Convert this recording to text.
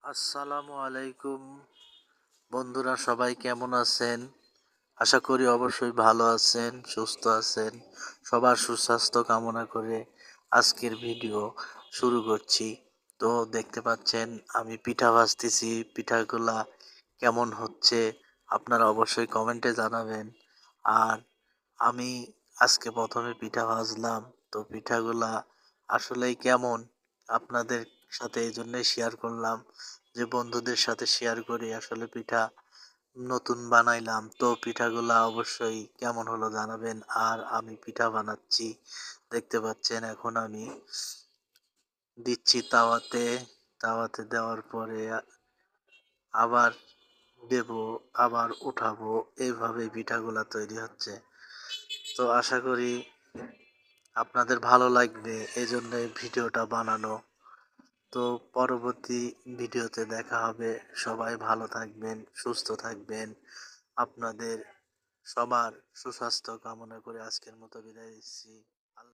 আসসালামু আলাইকুম বন্ধুরা, সবাই কেমন আছেন? আশা করি অবশ্যই ভালো আছেন, সুস্থ আছেন। সবার সুস্বাস্থ্য কামনা করে আজকের ভিডিও শুরু করছি। তো দেখতে পাচ্ছেন আমি পিঠা ভাজতেছি। পিঠাগুলা কেমন হচ্ছে আপনারা অবশ্যই কমেন্টে জানাবেন। আর আমি আজকে প্রথমে পিঠা ভাজলাম। তো পিঠাগুলা আসলেই কেমন আপনাদের সাথে এই জন্যই শেয়ার করলাম যে বন্ধুদের সাথে শেয়ার করি। আসলে পিঠা নতুন বানাইলাম, তো পিঠাগুলা অবশ্যই কেমন হলো জানাবেন। আর আমি পিঠা বানাচ্ছি, দেখতে পাচ্ছেন এখন আমি দিচ্ছি তাওয়াতে। তাওয়াতে দেওয়ার পরে আবার দেব, আবার উঠাবো, এইভাবে পিঠাগুলা তৈরি হচ্ছে। তো আশা করি আপনাদের ভালো লাগবে, এজন্য ভিডিওটা বানানো। তো পরবর্তী ভিডিওতে দেখা হবে। সবাই ভালো থাকবেন, সুস্থ থাকবেন। আপনাদের সবার সুস্বাস্থ্য কামনা করে আজকের মতো বিদায় নিচ্ছি।